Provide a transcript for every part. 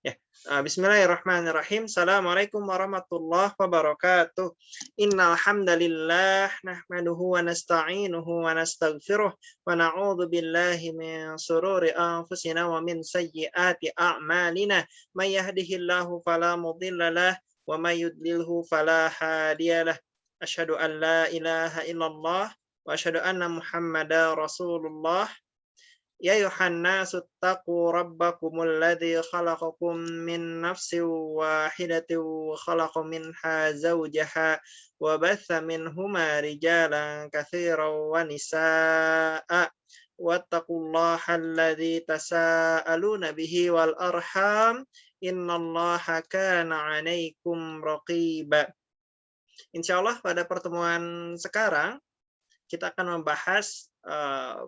Ya, bismillahirrahmanirrahim. Assalamualaikum warahmatullahi wabarakatuh. Innal hamdalillah nahmaduhu wa nasta'inuhu wa nastaghfiruh wa na'udzu billahi min shururi anfusina wa min sayyiati a'malina. May yahdihillahu fala mudilla lah wa may yudlilhu fala hadiyalah. Asyhadu an la ilaha illallah wa asyhadu anna Muhammadar Rasulullah. يا أيها الناس اتقوا ربكم الذي خلقكم من نفس واحدة وخلق منها زوجها وبث منهما رجالا كثيرا ونساء واتقوا الله الذي تساءلون به والأرحام إن الله كان عليكم رقيبا. Insyaallah pada pertemuan sekarang kita akan membahas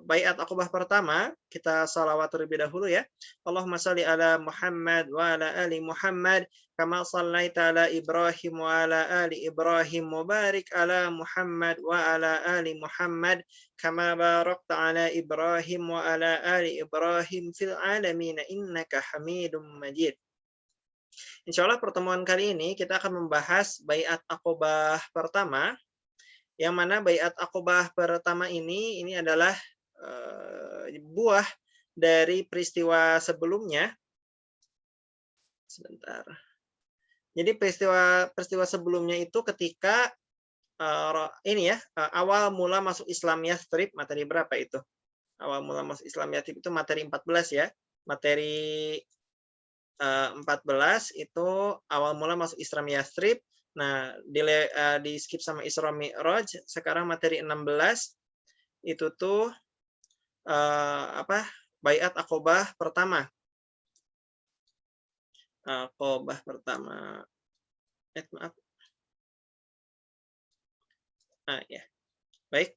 baiat akobah pertama. Kita salawat terlebih dahulu ya. Allahumma salli ala Muhammad wa ala ali Muhammad kama sallaita ala Ibrahim wa ala ali Ibrahim wa barik ala Muhammad wa ala ali Muhammad kama barakta ala Ibrahim wa ala ali Ibrahim fil alamin innaka Hamidum Majid. Insyaallah pertemuan kali ini kita akan membahas baiat akobah pertama, yang mana baiat akobah pertama ini adalah buah dari peristiwa sebelumnya. Sebentar. Jadi peristiwa sebelumnya itu ketika awal mula masuk Islam Yathrib, materi berapa itu? Awal mula masuk Islam Yathrib itu materi 14 ya. Materi 14 itu awal mula masuk Islam Yathrib. Nah, di skip sama Isra Mi'raj. Sekarang materi 16 itu tuh baiat akobah pertama. Akobah pertama. Maaf. Ya. Baik.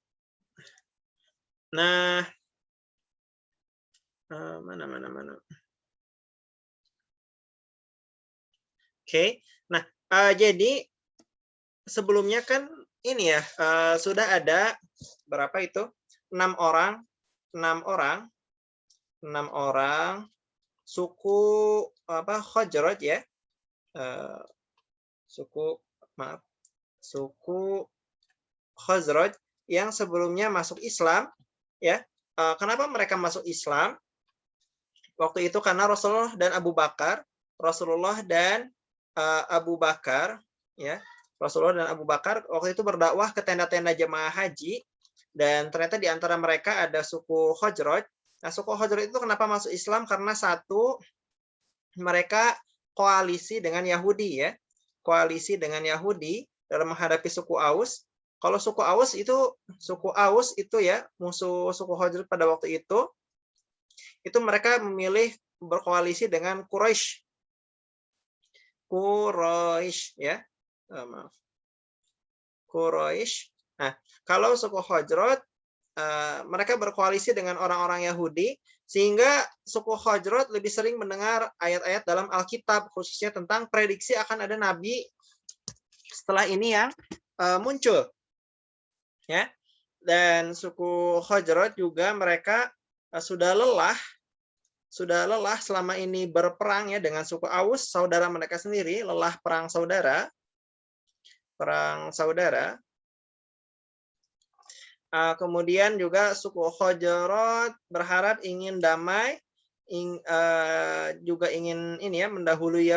Nah, mana. Oke. Nah, jadi sebelumnya kan ini ya, sudah ada berapa itu? 6 orang suku Khazraj ya. Suku Khazraj yang sebelumnya masuk Islam ya. Kenapa mereka masuk Islam? Waktu itu karena Rasulullah dan Abu Bakar ya. Rasulullah dan Abu Bakar waktu itu berdakwah ke tenda-tenda jemaah haji, dan ternyata di antara mereka ada suku Khazraj. Nah, suku Khazraj itu kenapa masuk Islam? Karena satu, mereka koalisi dengan Yahudi ya. Koalisi dengan Yahudi dalam menghadapi suku Aus. Kalau suku Aus itu ya, musuh suku Khazraj pada waktu itu mereka memilih berkoalisi dengan Quraisy ya. Quraisy. Nah, kalau suku Khazraj mereka berkoalisi dengan orang-orang Yahudi, sehingga suku Khazraj lebih sering mendengar ayat-ayat dalam Alkitab, khususnya tentang prediksi akan ada nabi setelah ini yang muncul. Ya. Dan suku Khazraj juga mereka sudah lelah selama ini berperang ya dengan suku Aus, saudara mereka sendiri, lelah perang saudara. Kemudian juga suku Khazraj berharap ingin damai, juga ingin ini ya, mendahului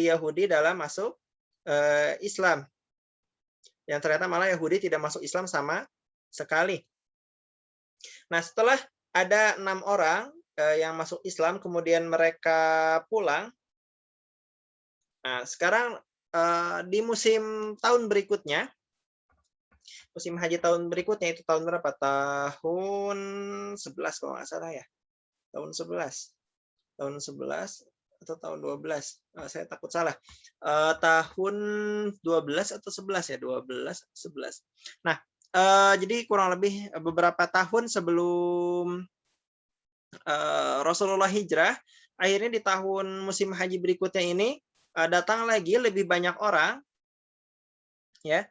Yahudi dalam masuk Islam. Yang ternyata malah Yahudi tidak masuk Islam sama sekali. Nah, setelah ada 6 orang yang masuk Islam, kemudian mereka pulang. Nah, sekarang di musim haji tahun berikutnya, itu tahun berapa? Tahun 11 kalau nggak salah ya. Tahun 11 atau tahun 12. Saya takut salah. Tahun 12 atau 11 ya, 12 11. Nah, jadi kurang lebih beberapa tahun sebelum Rasulullah hijrah, akhirnya di tahun musim haji berikutnya ini datang lagi lebih banyak orang ya.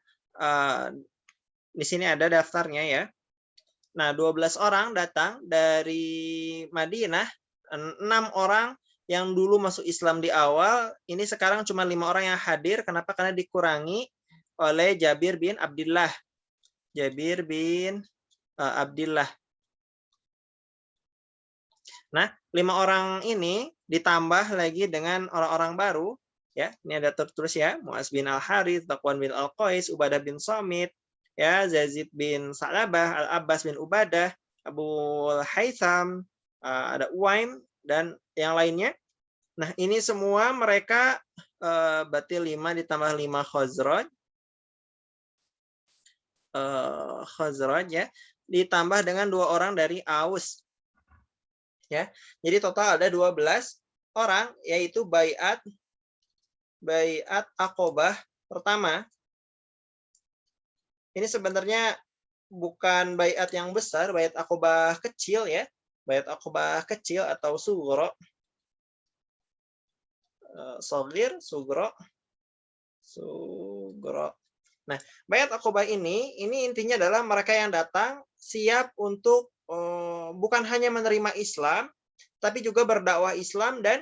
Di sini ada daftarnya ya. Nah, 12 orang datang dari Madinah, 6 orang yang dulu masuk Islam di awal, ini sekarang cuma 5 orang yang hadir. Kenapa? Karena dikurangi oleh Jabir bin Abdullah. Jabir bin Abdullah. Nah, 5 orang ini ditambah lagi dengan orang-orang baru, ya. Ini ada tertulis ya, Muaz bin Al-Harits, Zakwan bin Al-Qais, Ubadah bin Samit, ya, Yazid bin Sa'labah, Al-Abbas bin Ubadah, Abu Haytham, ada Uwaim dan yang lainnya. Nah, ini semua mereka berarti 5 ditambah 5 Khazraj ya, ditambah dengan 2 orang dari Aus. Ya. Jadi total ada 12 orang, yaitu baiat Aqobah pertama. Ini sebenarnya bukan baiat yang besar, baiat Aqobah kecil ya. Baiat Aqobah kecil atau sugro. Sogir, sugro. Nah, baiat Aqobah ini intinya adalah mereka yang datang siap untuk bukan hanya menerima Islam, tapi juga berdakwah Islam dan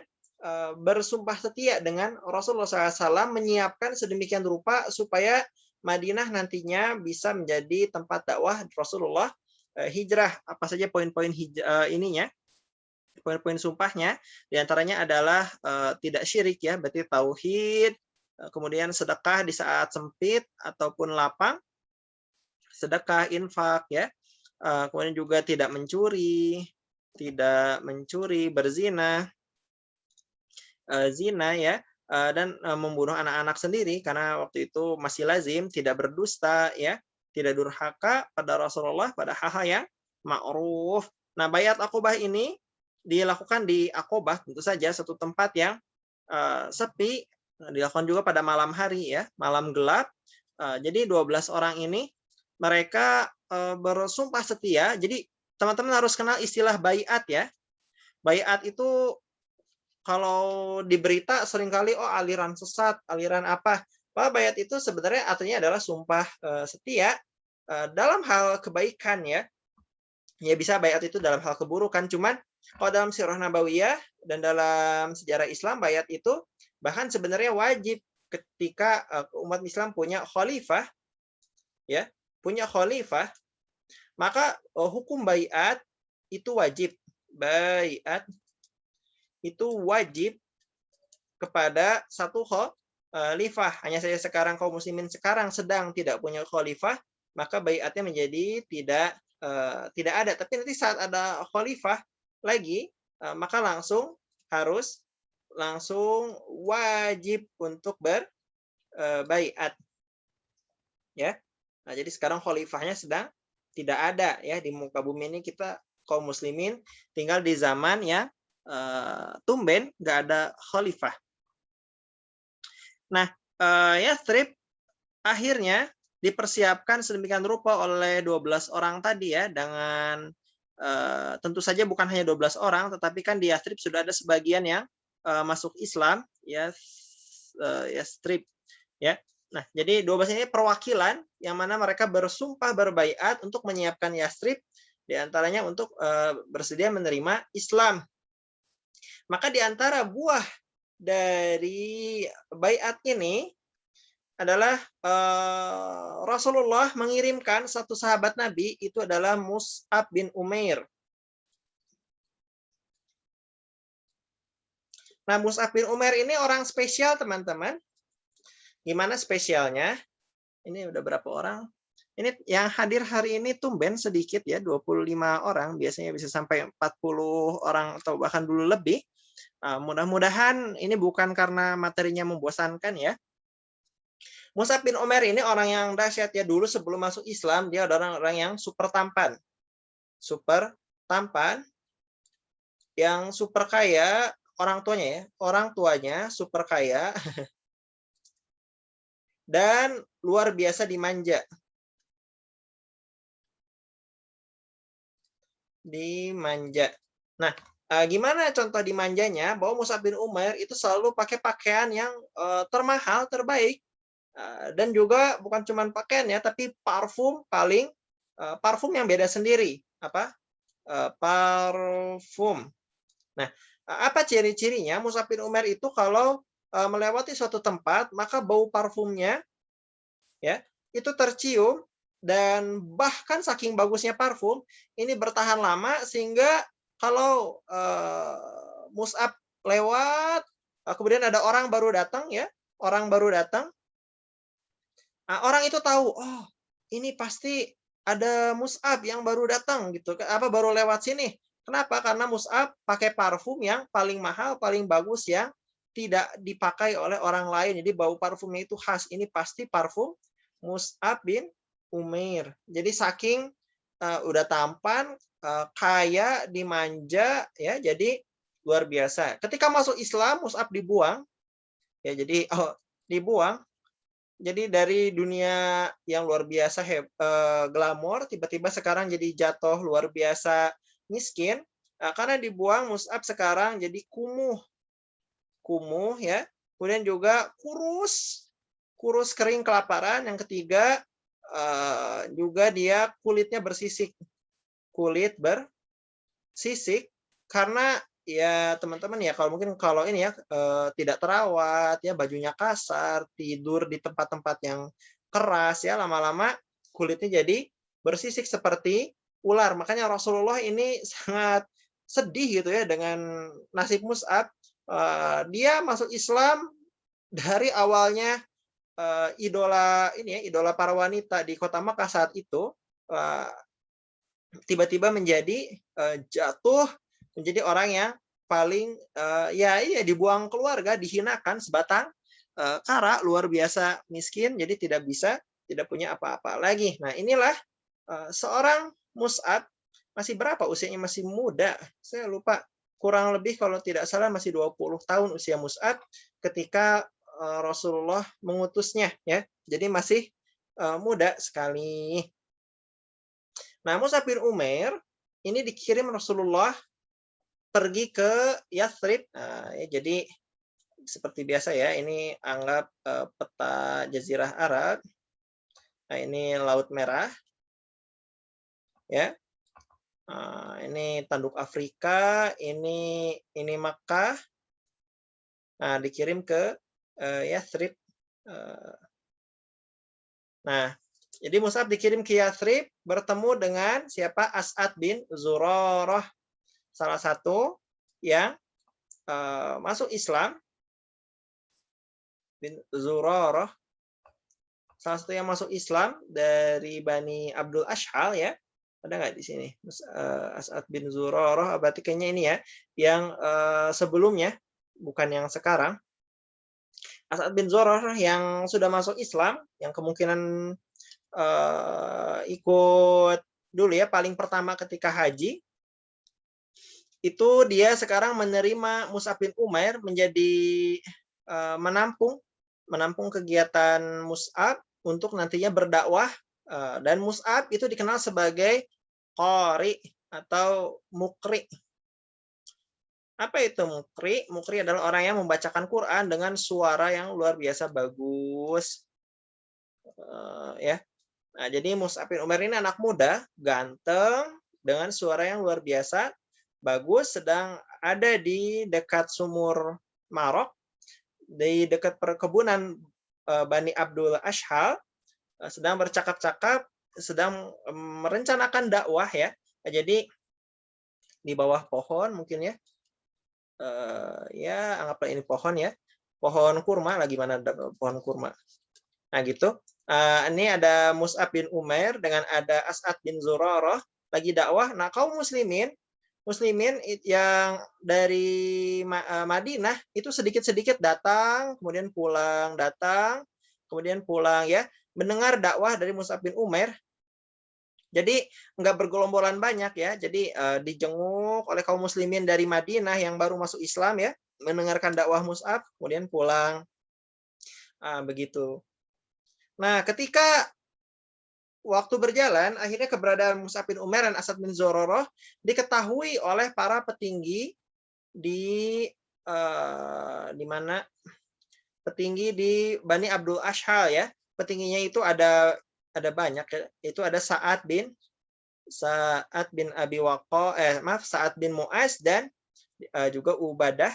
bersumpah setia dengan Rasulullah SAW, menyiapkan sedemikian rupa supaya Madinah nantinya bisa menjadi tempat dakwah Rasulullah, hijrah. Apa saja poin-poin ininya, poin-poin sumpahnya, diantaranya adalah tidak syirik ya, berarti tauhid, kemudian sedekah di saat sempit ataupun lapang, sedekah, infak ya. Kemudian juga tidak mencuri, berzina, zina ya, dan membunuh anak-anak sendiri karena waktu itu masih lazim, tidak berdusta ya, tidak durhaka pada Rasulullah, pada hal-hal yang ma'ruf. Nah, baiat Aqobah ini dilakukan di Aqobah, tentu saja satu tempat yang sepi, dilakukan juga pada malam hari ya, malam gelap. Jadi 12 orang ini mereka bersumpah setia. Jadi teman-teman harus kenal istilah baiat ya. Baiat itu kalau di berita seringkali aliran sesat, aliran apa. Bahwa baiat itu sebenarnya artinya adalah sumpah setia dalam hal kebaikan ya. Ya bisa baiat itu dalam hal keburukan. Cuman kalau dalam sirah nabawiyah dan dalam sejarah Islam, baiat itu bahkan sebenarnya wajib ketika umat Islam punya khalifah ya. Punya khalifah, maka hukum baiat itu wajib. Baiat itu wajib kepada satu khalifah. Hanya saja sekarang kaum muslimin sekarang sedang tidak punya khalifah, maka baiatnya menjadi tidak ada. Tapi nanti saat ada khalifah lagi, maka langsung wajib untuk berbaiat. Ya. Nah, jadi sekarang khalifahnya sedang tidak ada ya di muka bumi ini. Kita kaum muslimin tinggal di zaman yang tumben nggak ada khalifah. Nah, Yathrib akhirnya dipersiapkan sedemikian rupa oleh 12 orang tadi ya, dengan tentu saja bukan hanya 12 orang, tetapi kan di Yathrib sudah ada sebagian yang masuk Islam ya, Yathrib ya. Nah, jadi 12 ini perwakilan yang mana mereka bersumpah berbaiat untuk menyiapkan Yathrib, diantaranya untuk bersedia menerima Islam. Maka di antara buah dari baiat ini adalah Rasulullah mengirimkan satu sahabat Nabi, itu adalah Mus'ab bin Umair. Nah, Mus'ab bin Umair ini orang spesial, teman-teman. Gimana spesialnya? Ini udah berapa orang? Ini yang hadir hari ini tumben sedikit ya, 25 orang. Biasanya bisa sampai 40 orang atau bahkan dulu lebih. Mudah-mudahan ini bukan karena materinya membosankan ya. Mus'ab bin Umair ini orang yang dahsyat ya. Dulu sebelum masuk Islam, dia adalah orang yang super tampan. Super tampan. Yang super kaya, orang tuanya super kaya. Dan luar biasa dimanja. Nah, gimana contoh dimanjanya? Bahwa Mus'ab bin Umair itu selalu pakai pakaian yang termahal, terbaik. Dan juga bukan cuma pakaian ya, tapi parfum parfum yang beda sendiri. Apa? Parfum. Nah, Apa ciri-cirinya? Mus'ab bin Umair itu kalau melewati suatu tempat, maka bau parfumnya ya itu tercium, dan bahkan saking bagusnya parfum ini bertahan lama, sehingga kalau Mus'ab lewat, kemudian ada orang baru datang ya, orang baru datang, orang itu tahu, oh ini pasti ada Mus'ab yang baru datang gitu, apa baru lewat sini. Kenapa? Karena Mus'ab pakai parfum yang paling mahal, paling bagus, yang tidak dipakai oleh orang lain. Jadi bau parfumnya itu khas. Ini pasti parfum Mus'ab bin Umair. Jadi saking udah tampan, kaya, dimanja ya, jadi luar biasa. Ketika masuk Islam, Mus'ab dibuang ya, jadi dibuang. Jadi dari dunia yang luar biasa glamor, tiba-tiba sekarang jadi jatuh luar biasa miskin. Karena dibuang, Mus'ab sekarang jadi kumuh, kumuh ya. Kemudian juga kurus, kurus kering kelaparan. Yang ketiga juga dia kulitnya bersisik, kulit bersisik, karena ya teman-teman ya, kalau mungkin kalau ini ya tidak terawat ya, bajunya kasar, tidur di tempat-tempat yang keras ya, lama-lama kulitnya jadi bersisik seperti ular. Makanya Rasulullah ini sangat sedih gitu ya dengan nasib Mus'ab. Dia masuk Islam dari awalnya idola ini ya, idola para wanita di kota Makkah saat itu, tiba-tiba menjadi jatuh menjadi orang yang paling ya dibuang keluarga, dihinakan sebatang kara, luar biasa miskin, jadi tidak punya apa-apa lagi. Nah, inilah seorang Mus'ab, masih berapa usianya, masih muda. Saya lupa, kurang lebih kalau tidak salah masih 20 tahun usia Mus'ab ketika Rasulullah mengutusnya ya. Jadi masih muda sekali. Nah, Mus'ab bin Umair ini dikirim Rasulullah pergi ke Yathrib. Nah, ya, jadi seperti biasa ya, ini anggap peta Jazirah Arab. Nah, ini Laut Merah. Ya. Ini tanduk Afrika, ini Makkah. Nah, dikirim ke Yathrib. Nah, jadi Mus'ab dikirim ke Yathrib, bertemu dengan siapa? As'ad bin Zurarah, salah satu yang masuk Islam. Bin Zurarah, salah satu yang masuk Islam dari Bani Abdul Ashhal ya. Ada nggak di sini? As'ad bin Zurarah, berarti kayaknya ini ya, yang sebelumnya, bukan yang sekarang. As'ad bin Zurarah yang sudah masuk Islam, yang kemungkinan ikut dulu ya, paling pertama ketika haji, itu dia sekarang menerima Mus'ab bin Umair menjadi menampung kegiatan Mus'ab untuk nantinya berdakwah, dan Mus'ab itu dikenal sebagai qari atau mukri. Apa itu mukri? Mukri adalah orang yang membacakan Quran dengan suara yang luar biasa bagus. Ya. Nah, jadi Mus'ab bin Umair ini anak muda, ganteng, dengan suara yang luar biasa bagus, sedang ada di dekat sumur Marok, di dekat perkebunan Bani Abdul Ashhal, sedang bercakap-cakap, sedang merencanakan dakwah ya. Jadi di bawah pohon mungkin ya, ya anggaplah ini pohon ya, pohon kurma, lagi mana ada pohon kurma. Nah gitu. Ini ada Mus'ab bin Umair dengan ada As'ad bin Zurarah lagi dakwah. Nah, kaum muslimin yang dari Madinah itu sedikit-sedikit datang, kemudian pulang, datang, kemudian pulang ya, mendengar dakwah dari Mus'ab bin Umair. Jadi nggak bergelombolan banyak ya. Jadi dijenguk oleh kaum muslimin dari Madinah yang baru masuk Islam ya, mendengarkan dakwah Mus'ab, kemudian pulang. Begitu. Nah, ketika waktu berjalan, akhirnya keberadaan Mus'ab bin Umair dan As'ad bin Zurarah diketahui oleh para petinggi di mana? Petinggi di Bani Abdul Ashhal ya. Petingginya itu ada banyak ya. Itu ada Sa'ad bin Abi Waqqas, Sa'ad bin Mu'az, dan juga Ubadah,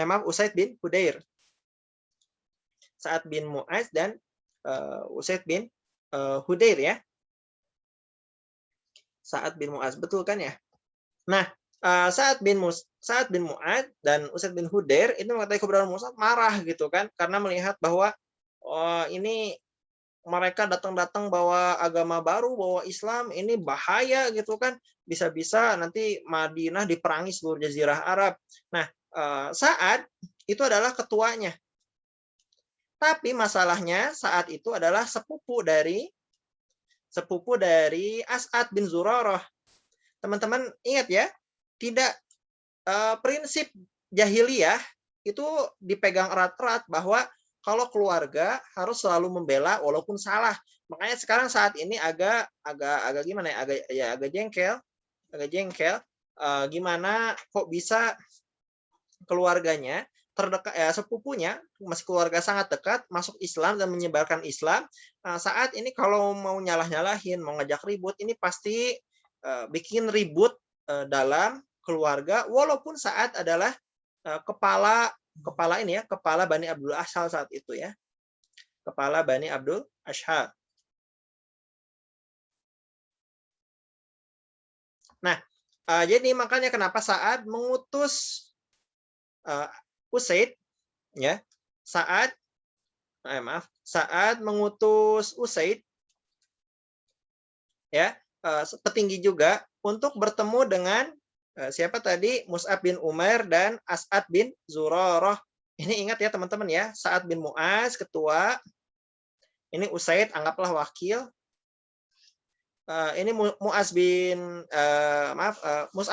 maaf, Usaid bin Hudair. Sa'ad bin Mu'az dan Usaid bin Hudair ya. Sa'ad bin Mu'az, betul kan ya? Nah, Sa'ad bin Mu'ad dan Usaid bin Hudair itu mengetahui keberadaan Mus'ab, marah gitu kan, karena melihat bahwa ini mereka datang-datang bawa agama baru, bawa Islam, ini bahaya gitu kan, bisa-bisa nanti Madinah diperangi seluruh jazirah Arab. Nah, Sa'ad itu adalah ketuanya. Tapi masalahnya saat itu adalah sepupu dari As'ad bin Zurarah. Teman-teman ingat ya, tidak prinsip jahiliyah itu dipegang erat-erat bahwa kalau keluarga harus selalu membela walaupun salah. Makanya sekarang saat ini agak gimana ya, agak jengkel, gimana kok bisa keluarganya terdekat, sepupunya masih keluarga sangat dekat masuk Islam dan menyebarkan Islam. Saat ini kalau mau nyalah-nyalahin, mau ngajak ribut, ini pasti bikin ribut dalam keluarga, walaupun saat adalah kepala Bani Abdul Ashhal saat itu ya. Kepala Bani Abdul Ashhal. Nah, jadi makanya kenapa Sa'ad mengutus Usaid ya. Sa'ad mengutus Usaid ya, petinggi juga untuk bertemu dengan siapa tadi? Mus'ab bin Umair dan As'ad bin Zurarah. Ini ingat ya teman-teman ya, Sa'ad bin Mu'az ketua, ini Usaid anggaplah wakil. Ini Mus'ab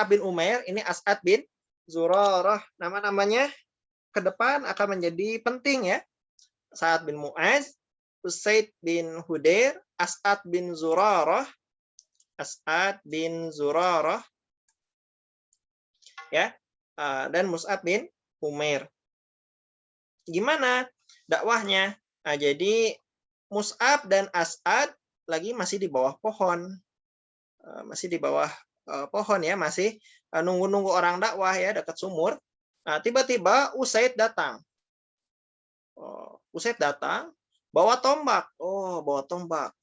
bin Umair, ini As'ad bin Zurarah. Nama-namanya ke depan akan menjadi penting ya. Sa'ad bin Mu'az, Usaid bin Hudair, As'ad bin Zurarah, ya, dan Mus'ab bin Umair. Gimana dakwahnya? Nah, jadi Mus'ab dan As'ad lagi masih di bawah pohon, ya, masih nunggu-nunggu orang dakwah ya dekat sumur. Nah, tiba-tiba Usaid datang. Bawa tombak. Bawa tombak.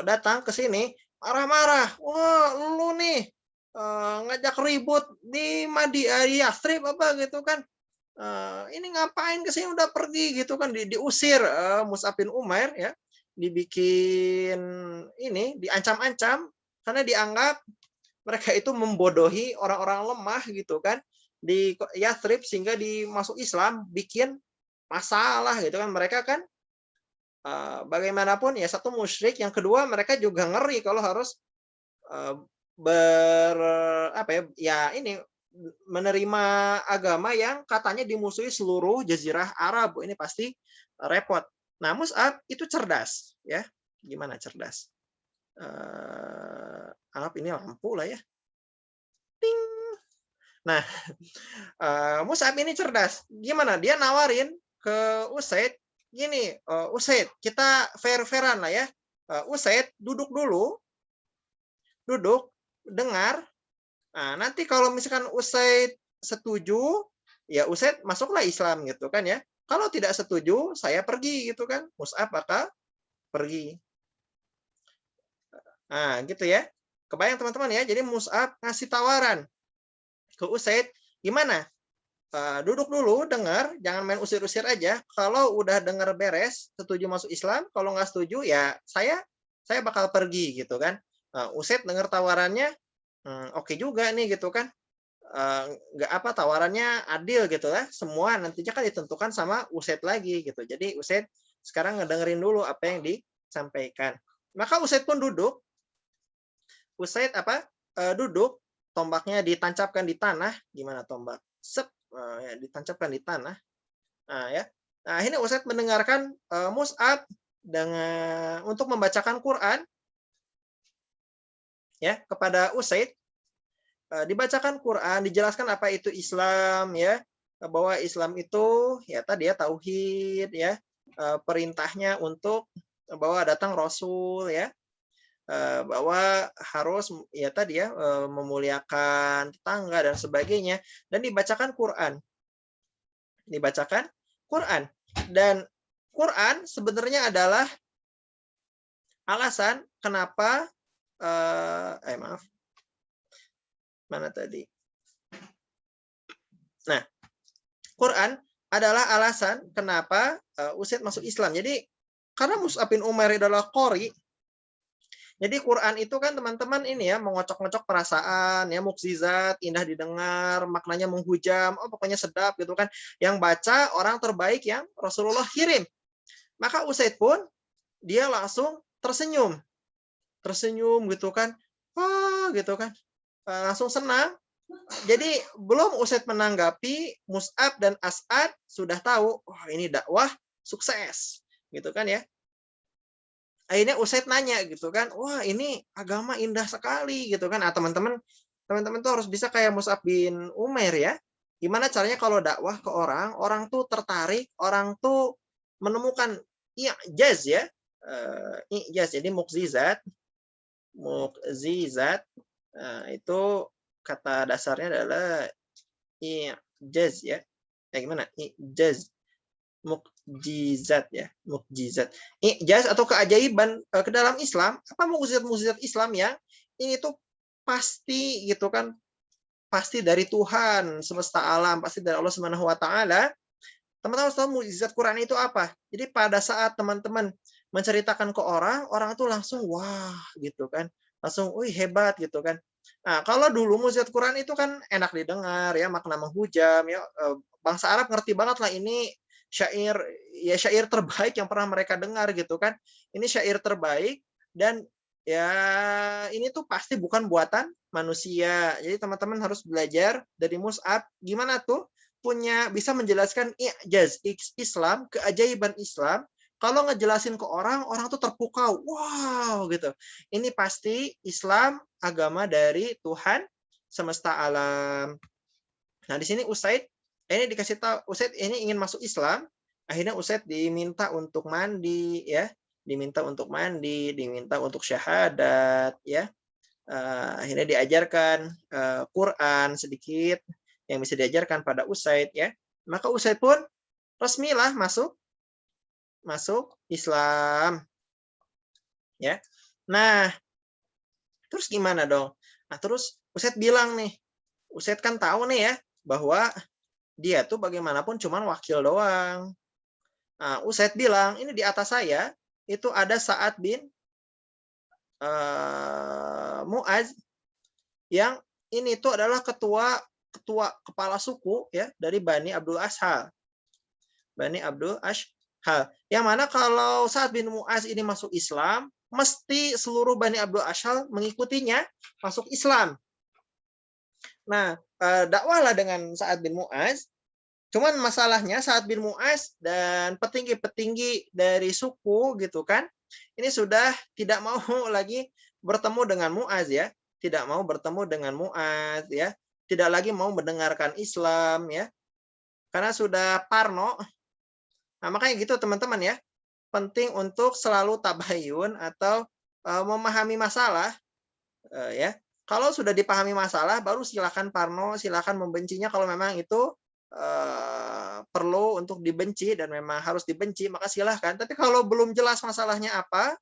Datang ke sini marah-marah. Wah, lu nih ngajak ribut di Yastrib apa gitu kan. Ini ngapain ke sini, udah pergi gitu kan, diusir Mus'ab bin Umair ya. Dibikin diancam-ancam karena dianggap mereka itu membodohi orang-orang lemah gitu kan di Yastrib sehingga dimasuk Islam, bikin masalah gitu kan. Mereka kan bagaimanapun ya, satu musyrik, yang kedua mereka juga ngeri kalau harus menerima agama yang katanya dimusuhi seluruh jazirah Arab. Ini pasti repot. Nah, Mus'ab itu cerdas ya. Gimana cerdas? Anggap ini lampu lah ya. Ting. Nah, Mus'ab ini cerdas. Gimana? Dia nawarin ke Usaid, gini, Usaid, kita fair-fairan lah ya. Usaid duduk dulu, dengar. Nah, nanti kalau misalkan Usaid setuju, ya Usaid masuklah Islam gitu kan ya. Kalau tidak setuju, saya pergi gitu kan. Mus'ab bakal pergi. Nah, gitu ya. Kebayang teman-teman ya. Jadi Mus'ab ngasih tawaran ke Usaid, gimana? Duduk dulu, dengar, jangan main usir-usir aja. Kalau udah dengar beres, setuju masuk Islam. Kalau nggak setuju, ya saya bakal pergi gitu kan. Usaid dengar tawarannya, oke juga nih gitu kan. Nggak tawarannya adil gitu lah. Semua nantinya kan ditentukan sama Usaid lagi gitu. Jadi Usaid sekarang ngedengerin dulu apa yang disampaikan. Maka Usaid pun duduk. Usaid duduk, tombaknya ditancapkan di tanah. Gimana tombak? Ya, ditancapkan di tanah. Nah, ya. Nah, ini Usaid mendengarkan Mus'ab untuk membacakan Quran ya kepada Usaid. Dibacakan Quran, dijelaskan apa itu Islam ya, bahwa Islam itu ya tadi ya tauhid ya, perintahnya untuk bahwa datang Rasul ya. bahwa harus ya tadi ya memuliakan tetangga dan sebagainya, dan dibacakan Quran. Dibacakan Quran. Dan Quran sebenarnya adalah alasan kenapa maaf. Mana tadi? Nah, Quran adalah alasan kenapa Usaid masuk Islam. Jadi karena Mus'ab bin Umair adalah qori, jadi Quran itu kan teman-teman ini ya mengocok-ngocok perasaan, ya mukjizat, indah didengar, maknanya menghujam, oh pokoknya sedap gitu kan. Yang baca orang terbaik yang Rasulullah kirim. Maka Usaid pun dia langsung tersenyum. Tersenyum gitu kan. Wah, gitu kan. Langsung senang. Jadi belum Usaid menanggapi, Mus'ab dan As'ad sudah tahu, oh ini dakwah sukses. Gitu kan ya. Akhirnya Usaid nanya gitu kan, wah ini agama indah sekali gitu kan. Teman-teman tuh harus bisa kayak Mus'ab bin Umair ya. Gimana caranya kalau dakwah ke orang, orang tuh tertarik, orang tuh menemukan i'jaz ya. I'jaz jadi mukjizat. Mukjizat itu kata dasarnya adalah i'jaz ya. Gimana? I'jaz. Mukjizat ya, mukjizat. Ijaz atau keajaiban ke dalam Islam, apa mukjizat-mukjizat Islam ya? Ini tuh pasti gitu kan, pasti dari Tuhan semesta alam, pasti dari Allah Subhanahu wa taala. Teman-teman tahu mukjizat Quran itu apa? Jadi pada saat teman-teman menceritakan ke orang, orang itu langsung wah gitu kan. Langsung, wih hebat gitu kan. Nah, kalau dulu mukjizat Quran itu kan enak didengar ya, makna menghujam ya. Bangsa Arab ngerti banget lah ini syair ya syair terbaik yang pernah mereka dengar gitu kan. Ini syair terbaik dan ya ini tuh pasti bukan buatan manusia. Jadi teman-teman harus belajar dari Mus'ab gimana tuh punya bisa menjelaskan i'jaz Islam, keajaiban Islam. Kalau ngejelasin ke orang, orang tuh terpukau. Wow gitu. Ini pasti Islam agama dari Tuhan semesta alam. Nah, di sini Usaid ini dikasih tahu Usaid ini ingin masuk Islam, akhirnya Usaid diminta untuk mandi ya, diminta untuk mandi, diminta untuk syahadat ya. Akhirnya diajarkan Quran sedikit yang bisa diajarkan pada Usaid ya. Maka Usaid pun resmilah masuk Islam ya. Nah, terus gimana dong? Nah, terus Usaid bilang nih, Usaid kan tahu nih ya bahwa dia tuh bagaimanapun cuman wakil doang. Nah, Usaid bilang, ini di atas saya itu ada Sa'ad bin Mu'az yang ini tuh adalah ketua kepala suku ya dari Bani Abdul Ashal. Bani Abdul Ashal. Yang mana kalau Sa'ad bin Mu'az ini masuk Islam, mesti seluruh Bani Abdul Ashal mengikutinya masuk Islam. Nah, dakwahlah dengan Sa'ad bin Mu'az. Cuman masalahnya Sa'ad bin Mu'az dan petinggi-petinggi dari suku gitu kan, ini sudah tidak mau lagi bertemu dengan Mu'az ya, tidak mau bertemu dengan Mu'az ya, tidak lagi mau mendengarkan Islam ya, karena sudah parno. Nah, makanya gitu teman-teman ya, penting untuk selalu tabayun atau memahami masalah ya. Kalau sudah dipahami masalah, baru silakan parno, silakan membencinya kalau memang itu perlu untuk dibenci dan memang harus dibenci, maka silahkan. Tapi kalau belum jelas masalahnya apa,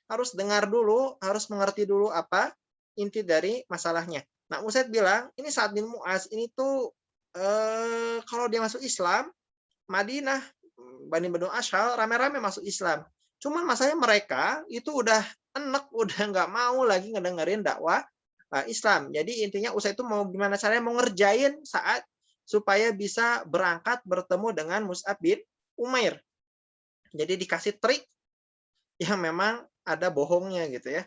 harus dengar dulu, harus mengerti dulu apa inti dari masalahnya. Nah, Usaid bilang, ini Sa'ad bin Mu'az, ini tuh kalau dia masuk Islam, Madinah, Bani Banu Ashal, rame-rame masuk Islam. Cuman masalahnya mereka itu udah enek, udah nggak mau lagi ngedengerin dakwah Islam. Jadi intinya Usaid itu mau gimana caranya mau ngerjain saat supaya bisa berangkat bertemu dengan Mus'ab bin Umair. Jadi dikasih trik yang memang ada bohongnya gitu ya.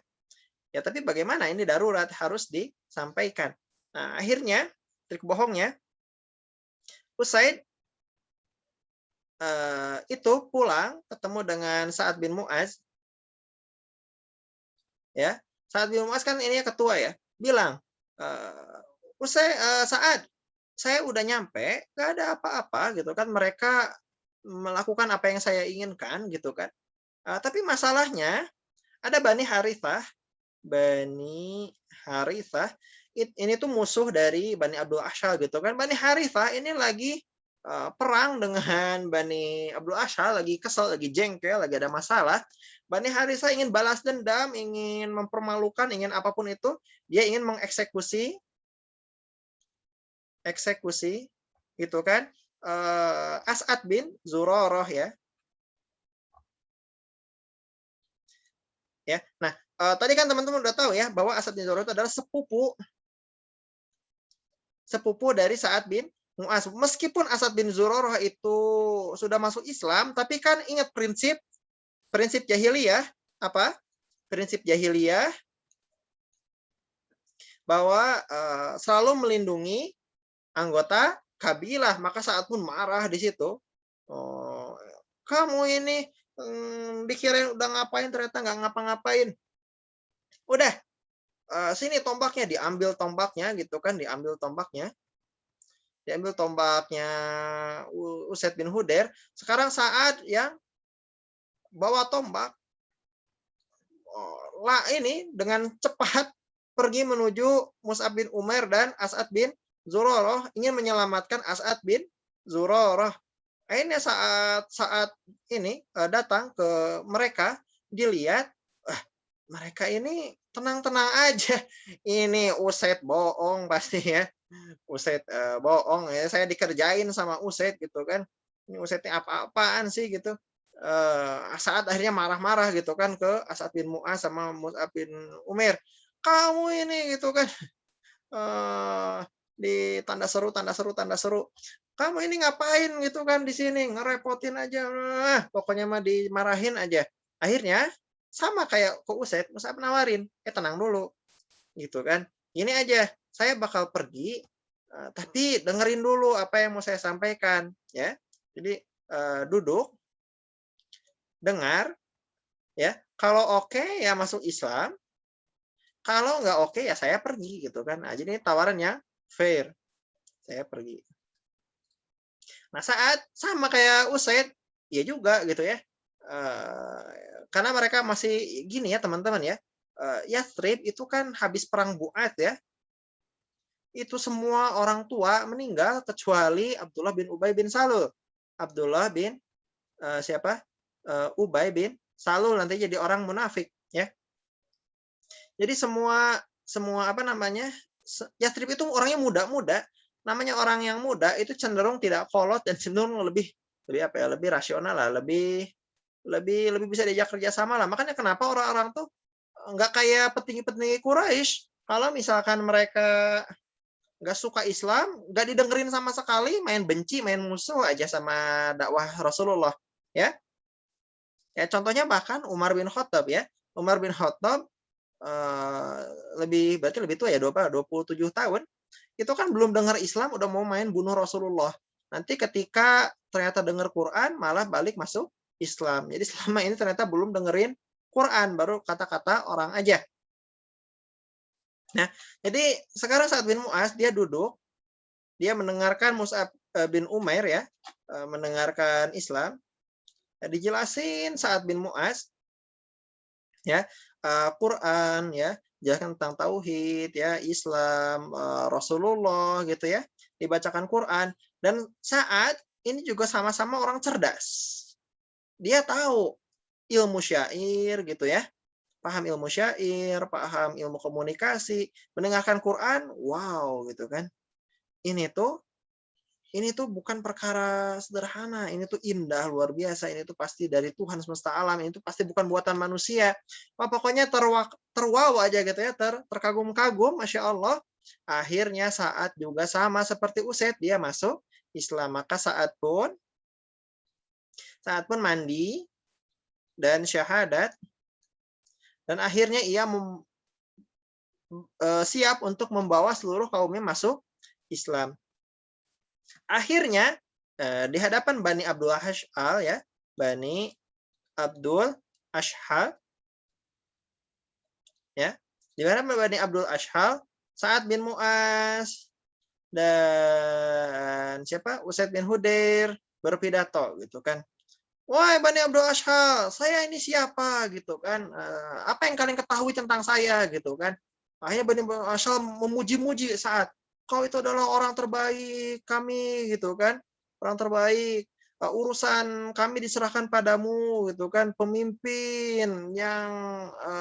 Ya tapi bagaimana ini darurat harus disampaikan. Nah, akhirnya trik bohongnya Usaid itu pulang ketemu dengan Sa'ad bin Mu'az. Ya, Sa'ad bin Mu'az kan ini ketua ya. Bilang, Sa'ad, saya udah nyampe, nggak ada apa-apa gitu kan. Mereka melakukan apa yang saya inginkan gitu kan. Tapi masalahnya ada Bani Harithah Bani Harithah. Ini tuh musuh dari Bani Abdul Ashal gitu kan. Bani Harithah ini lagi perang dengan Bani Abdul Ashal, lagi kesel, lagi jengkel, lagi ada masalah. Bani Harithah ingin balas dendam, ingin mempermalukan, ingin apapun itu. Dia ingin mengeksekusi gitu kan, As'ad bin Zurarah ya. Nah, tadi kan teman-teman udah tahu ya bahwa As'ad bin Zurarah itu adalah sepupu dari Sa'ad bin Mu'az. Meskipun As'ad bin Zurarah itu sudah masuk Islam, tapi kan ingat prinsip jahiliyah apa? Prinsip jahiliyah bahwa selalu melindungi anggota kabilah. Maka Sa'ad pun marah di situ. Oh, kamu ini dikirain udah ngapain, ternyata nggak ngapa-ngapain. Udah, sini tombaknya, diambil tombaknya gitu kan, diambil tombaknya Usaid bin Hudair. Sekarang Sa'ad yang bawa tombak, ini dengan cepat pergi menuju Mus'ab bin Umair dan As'ad bin Zurarah, ingin menyelamatkan As'ad bin Zurarah. Akhirnya saat ini datang ke mereka, dilihat, mereka ini tenang-tenang aja. Ini Usaid bohong pasti ya. Usaid bohong ya. Saya dikerjain sama Usaid gitu kan. Ini Usaid ini apa-apaan sih gitu. Saat akhirnya marah-marah gitu kan ke As'ad bin Mu'az sama Mus'ab bin Umair. Kamu ini gitu kan. Di tanda seru. Kamu ini ngapain gitu kan di sini, ngerepotin aja. Pokoknya mah dimarahin aja. Akhirnya sama kayak ke Usaid, Mus'ab nawarin, tenang dulu. Gitu kan. Ini aja, saya bakal pergi, tapi dengerin dulu apa yang mau saya sampaikan ya. Jadi duduk, dengar ya. Kalau oke ya masuk Islam. Kalau nggak oke ya saya pergi gitu kan. Nah, jadi ini tawarannya fair. Saya pergi. Nah, saat sama kayak Usaid, ya juga gitu ya. Karena mereka masih gini ya teman-teman ya. Yathrib itu kan habis perang Bu'ad ya. Itu semua orang tua meninggal kecuali Abdullah bin Ubay bin Salul. Abdullah bin siapa? Ubay bin Salul nanti jadi orang munafik ya. Jadi semua apa namanya? Yathrib itu orangnya muda-muda. Namanya orang yang muda itu cenderung tidak kolot dan cenderung lebih apa ya, lebih rasional lah, lebih bisa diajak kerja sama lah. Makanya kenapa orang-orang tuh nggak kayak petinggi-petinggi Quraisy. Kalau misalkan mereka nggak suka Islam, nggak didengerin sama sekali, main benci, main musuh aja sama dakwah Rasulullah. Ya, contohnya bahkan Umar bin Khattab ya. Umar bin Khattab berarti lebih tua ya, 27 tahun. Itu kan belum dengar Islam udah mau main bunuh Rasulullah. Nanti ketika ternyata dengar Quran malah balik masuk Islam. Jadi selama ini ternyata belum dengerin Quran, baru kata-kata orang aja. Nah, jadi sekarang Sa'ad bin Mu'az dia duduk, dia mendengarkan Mus'ab bin Umair ya, mendengarkan Islam. Dijelasin Sa'ad bin Mu'az ya, Quran ya, jelaskan tentang tauhid ya, Islam, Rasulullah gitu ya, dibacakan Quran. Dan Sa'ad ini juga sama-sama orang cerdas. Dia tahu ilmu syair gitu ya, paham ilmu syair, paham ilmu komunikasi, mendengarkan Quran, wow gitu kan. Ini tuh bukan perkara sederhana, ini tuh indah, luar biasa, ini tuh pasti dari Tuhan semesta alam, ini tuh pasti bukan buatan manusia. Pokoknya terwow aja gitu ya, terkagum-kagum, Masya Allah. Akhirnya Sa'ad juga sama seperti Usaid, dia masuk Islam. Maka Sa'ad pun mandi dan syahadat, dan akhirnya ia siap untuk membawa seluruh kaumnya masuk Islam. Akhirnya di hadapan Bani Abdul Ash'al ya, Bani Abdul Ash'al ya, di hadapan Bani Abdul Ash'al, Sa'ad bin Mu'az dan siapa? Usaid bin Hudair berpidato gitu kan. Wahai Bani Abdul Ashhal, saya ini siapa gitu kan? Apa yang kalian ketahui tentang saya gitu kan? Akhirnya Bani Abdul Ashhal memuji-muji saat kau itu adalah orang terbaik kami gitu kan? Orang terbaik. Urusan kami diserahkan padamu gitu kan, pemimpin yang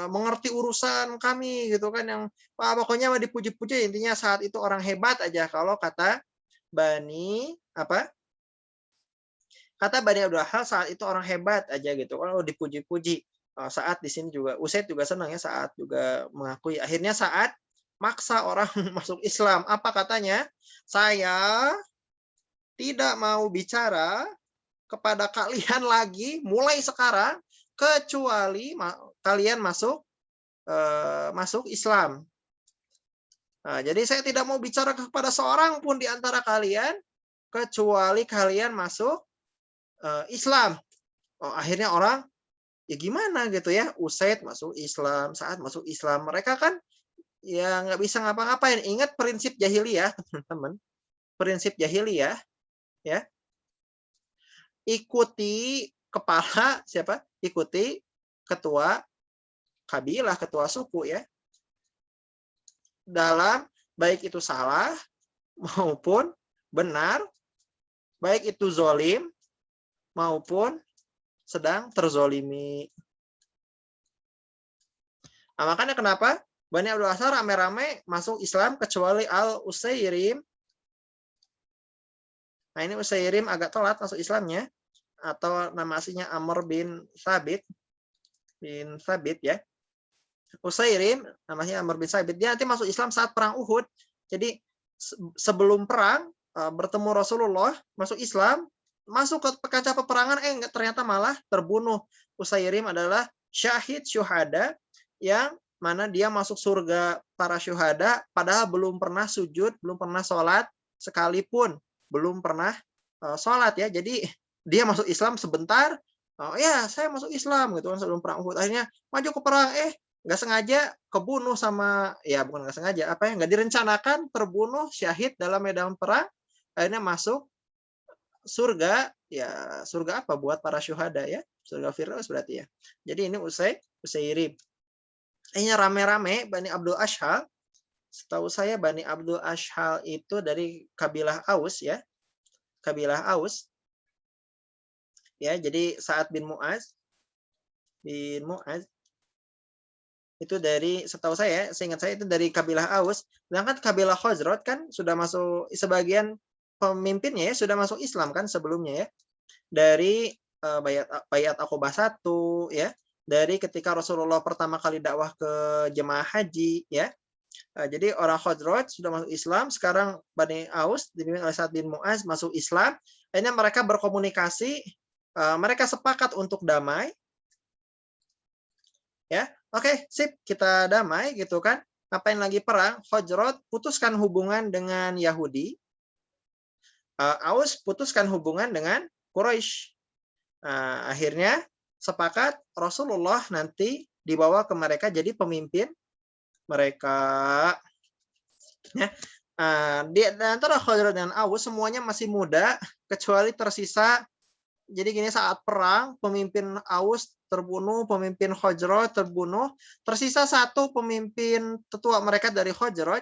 mengerti urusan kami gitu kan, yang pokoknya dipuji-puji, intinya saat itu orang hebat aja kalau kata Bani apa? Kata Bani Abdul Hal saat itu orang hebat aja gitu. Kalau dipuji-puji. Saat di sini juga Usaid juga senang ya, saat juga mengakui. Akhirnya saat maksa orang masuk Islam. Apa katanya? Saya tidak mau bicara kepada kalian lagi mulai sekarang kecuali kalian masuk Islam. Nah, jadi saya tidak mau bicara kepada seorang pun di antara kalian kecuali kalian masuk Islam. Akhirnya orang ya gimana gitu ya, Usaid masuk Islam, saat masuk Islam, mereka kan ya nggak bisa ngapa-ngapain. Ingat prinsip jahiliyah teman-teman, prinsip jahiliyah ya, ikuti kepala siapa, ikuti ketua kabilah, ketua suku ya, dalam baik itu salah maupun benar, baik itu zolim maupun sedang terzolimi. Nah, makanya kenapa Bani Abdul Ashhal rame-rame masuk Islam kecuali Al-Usairim. Nah, ini Usairim agak telat masuk Islamnya, atau nama aslinya Amr bin Thabit ya. Usairim namanya Amr bin Thabit. Dia nanti masuk Islam saat perang Uhud. Jadi sebelum perang bertemu Rasulullah, masuk Islam, masuk ke kaca peperangan, ternyata malah terbunuh. Usairim adalah syahid syuhada yang mana dia masuk surga para syuhada padahal belum pernah sujud, belum pernah sholat sekalipun, belum pernah sholat ya. Jadi dia masuk Islam sebentar, ya saya masuk Islam gitu kan sebelum perang Uhud. Akhirnya maju ke perang, nggak sengaja kebunuh sama, ya bukan nggak sengaja, apa ya, nggak direncanakan, terbunuh syahid dalam medan perang. Akhirnya masuk surga, ya surga apa buat para syuhada ya, surga Firdaus berarti ya. Jadi ini Usairim. Ini rame-rame Bani Abdul Ashhal. Setahu saya Bani Abdul Ashhal itu dari kabilah Aus ya. Kabilah Aus. Ya, jadi Sa'ad bin Mu'az itu dari, setahu saya, seingat saya itu dari kabilah Aus. Sedangkan kabilah Khazraj kan sudah masuk, sebagian pemimpinnya ya sudah masuk Islam kan sebelumnya ya. Dari Bayat Aqobah 1 ya. Dari ketika Rasulullah pertama kali dakwah ke jemaah haji ya. Jadi orang Khazraj sudah masuk Islam, sekarang Bani Aus dipimpin oleh Sa'ad bin Mu'az masuk Islam. Akhirnya mereka berkomunikasi, mereka sepakat untuk damai. Ya, oke, sip, kita damai gitu kan. Ngapain lagi perang? Khazraj putuskan hubungan dengan Yahudi. Aus putuskan hubungan dengan Quraisy. Akhirnya sepakat Rasulullah nanti dibawa ke mereka jadi pemimpin mereka. Ya. Di antara Khazraj dan Aus semuanya masih muda kecuali tersisa. Jadi gini, saat perang pemimpin Aus terbunuh, pemimpin Khazraj terbunuh, tersisa satu pemimpin tetua mereka dari Khazraj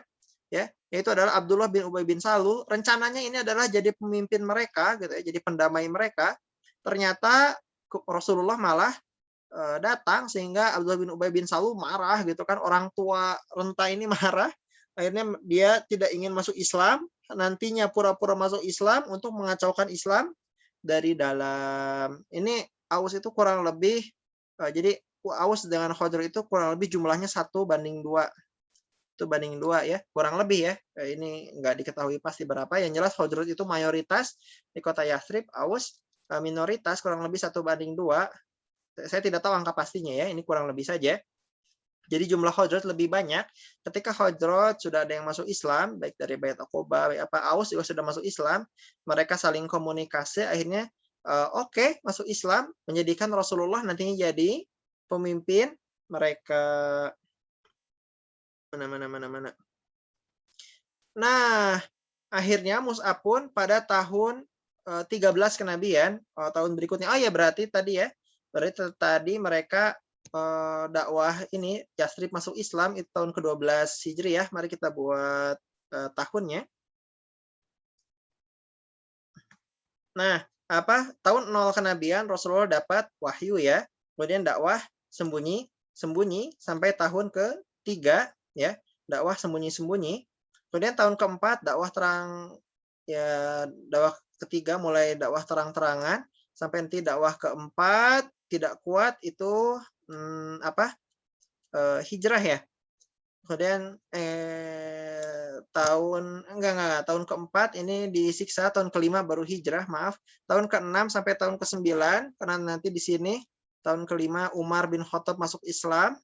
ya, yaitu adalah Abdullah bin Ubay bin Salul. Rencananya ini adalah jadi pemimpin mereka gitu ya, jadi pendamai mereka. Ternyata Rasulullah malah datang sehingga Abdullah bin Ubay bin Salul marah gitu kan, orang tua renta ini marah. Akhirnya dia tidak ingin masuk Islam, nantinya pura-pura masuk Islam untuk mengacaukan Islam dari dalam. Ini Aus itu kurang lebih, jadi Aus dengan Khazraj itu kurang lebih jumlahnya 1:2. Itu banding 2 ya, kurang lebih ya. Ini nggak diketahui pasti berapa. Yang jelas Khazraj itu mayoritas di kota Yathrib, Aus minoritas, kurang lebih 1:2. Saya tidak tahu angka pastinya ya, ini kurang lebih saja. Jadi jumlah Khazraj lebih banyak. Ketika Khazraj sudah ada yang masuk Islam, baik dari Bayat Aqobah, Aus juga sudah masuk Islam, mereka saling komunikasi, akhirnya oke, masuk Islam, menjadikan Rasulullah nantinya jadi pemimpin mereka. Nah, akhirnya Mus'ab pun pada tahun 13 kenabian, tahun berikutnya. Oh ya, berarti tadi ya. Berarti tadi mereka dakwah ini Yastrib masuk Islam itu tahun ke-12 Hijriah. Mari kita buat tahunnya. Nah, tahun 0 kenabian Rasulullah dapat wahyu ya. Kemudian dakwah sembunyi sampai tahun ke-3 ya. Dakwah sembunyi-sembunyi. Kemudian tahun ke-4 dakwah terang ya, dakwah ketiga mulai dakwah terang-terangan sampai nanti dakwah ke-4 tidak kuat itu hijrah ya. Kemudian tahun ke-4 ini disiksa, tahun ke-5 baru hijrah, maaf. Tahun ke-6 sampai tahun ke-9 karena nanti di sini tahun ke-5 Umar bin Khattab masuk Islam.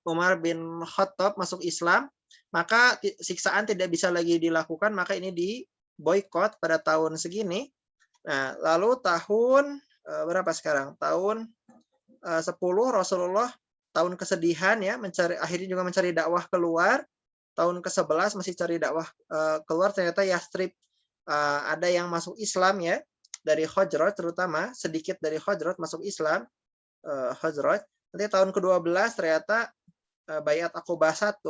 Umar bin Khattab masuk Islam, maka siksaan tidak bisa lagi dilakukan, maka ini diboikot pada tahun segini. Nah, lalu tahun berapa sekarang? Tahun 10 Rasulullah tahun kesedihan ya, akhirnya juga mencari dakwah keluar. Tahun ke-11 masih cari dakwah keluar, ternyata Yastrib ada yang masuk Islam ya, dari Khazraj terutama, sedikit dari Khazraj masuk Islam, Khazraj. Nanti tahun ke-12 ternyata Baiat Aqobah 1,